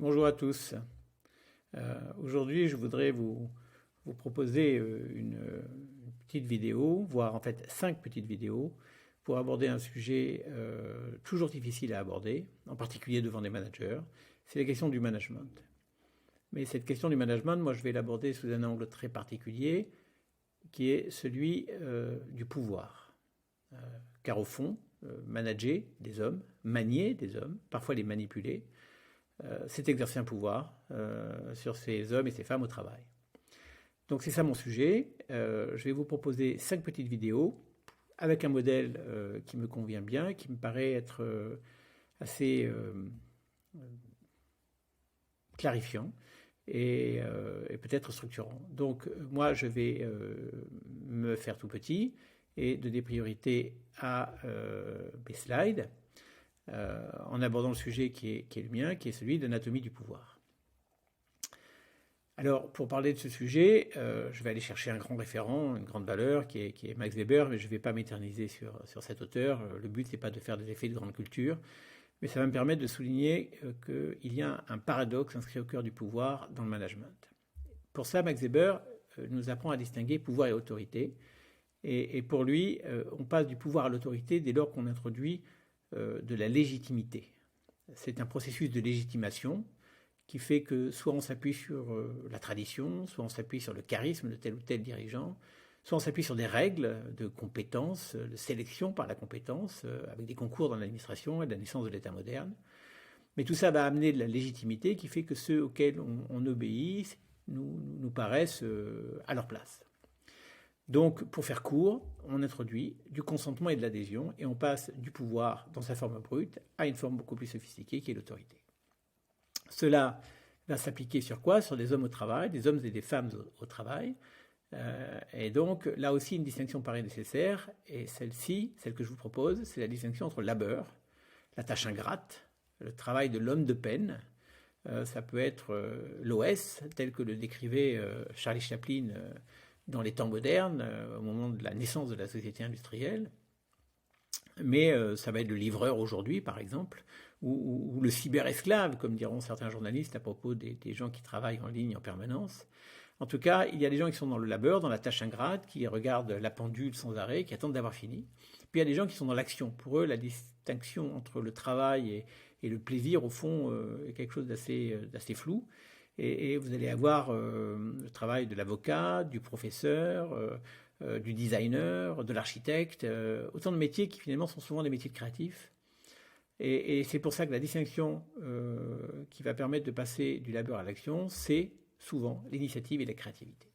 Bonjour à tous. Aujourd'hui, je voudrais vous proposer une petite vidéo, voire en fait 5 petites vidéos, pour aborder un sujet toujours difficile à aborder, en particulier devant des managers. C'est la question du management. Mais cette question du management, moi, je vais l'aborder sous un angle très particulier, qui est celui du pouvoir. Car au fond, manager des hommes, manier des hommes, parfois les manipuler, c'est exercer un pouvoir sur ces hommes et ces femmes au travail. Donc c'est ça mon sujet. Je vais vous proposer 5 petites vidéos avec un modèle qui me convient bien, qui me paraît être assez clarifiant et peut-être structurant. Donc moi je vais me faire tout petit et donner priorité à mes slides. En abordant le sujet qui est le mien, qui est celui de l'anatomie du pouvoir. Alors, pour parler de ce sujet, je vais aller chercher un grand référent, une grande valeur, qui est Max Weber, mais je ne vais pas m'éterniser sur cet auteur. Le but, ce n'est pas de faire des effets de grande culture, mais ça va me permettre de souligner qu'il y a un paradoxe inscrit au cœur du pouvoir dans le management. Pour ça, Max Weber nous apprend à distinguer pouvoir et autorité. Et pour lui, on passe du pouvoir à l'autorité dès lors qu'on introduit de la légitimité. C'est un processus de légitimation qui fait que soit on s'appuie sur la tradition, soit on s'appuie sur le charisme de tel ou tel dirigeant, soit on s'appuie sur des règles de compétence, de sélection par la compétence, avec des concours dans l'administration et la naissance de l'État moderne. Mais tout ça va amener de la légitimité qui fait que ceux auxquels on obéit nous paraissent à leur place. Donc, pour faire court, on introduit du consentement et de l'adhésion et on passe du pouvoir dans sa forme brute à une forme beaucoup plus sophistiquée qui est l'autorité. Cela va s'appliquer sur quoi? Sur des hommes au travail, des hommes et des femmes au travail. Et donc, là aussi, une distinction paraît nécessaire. Et celle-ci, celle que je vous propose, c'est la distinction entre labeur, la tâche ingrate, le travail de l'homme de peine. Ça peut être l'OS, tel que le décrivait Charlie Chaplin dans les temps modernes, au moment de la naissance de la société industrielle. Mais ça va être le livreur aujourd'hui, par exemple, ou le cyber-esclave, comme diront certains journalistes à propos des gens qui travaillent en ligne en permanence. En tout cas, il y a des gens qui sont dans le labeur, dans la tâche ingrate, qui regardent la pendule sans arrêt, qui attendent d'avoir fini. Puis il y a des gens qui sont dans l'action. Pour eux, la distinction entre le travail et le plaisir, au fond, est quelque chose d'assez flou. Et vous allez avoir le travail de l'avocat, du professeur, du designer, de l'architecte, autant de métiers qui finalement sont souvent des métiers de créatifs. Et c'est pour ça que la distinction qui va permettre de passer du labeur à l'action, c'est souvent l'initiative et la créativité.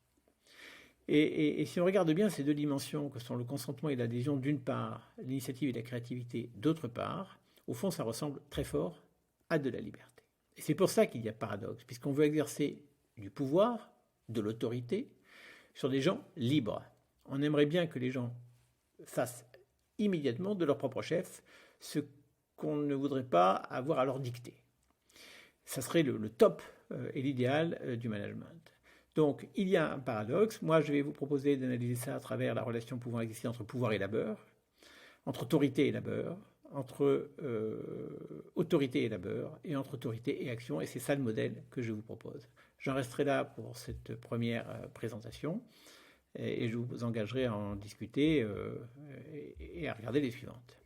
Et si on regarde bien ces deux dimensions que sont le consentement et l'adhésion d'une part, l'initiative et la créativité d'autre part, au fond ça ressemble très fort à de la liberté. Et c'est pour ça qu'il y a paradoxe, puisqu'on veut exercer du pouvoir, de l'autorité, sur des gens libres. On aimerait bien que les gens fassent immédiatement de leur propre chef ce qu'on ne voudrait pas avoir à leur dicter. Ça serait le top et l'idéal du management. Donc, il y a un paradoxe. Moi, je vais vous proposer d'analyser ça à travers la relation pouvant exister entre pouvoir et labeur, entre autorité et labeur, entre autorité et labeur, et entre autorité et action, et c'est ça le modèle que je vous propose. J'en resterai là pour cette première présentation, et je vous engagerai à en discuter et à regarder les suivantes.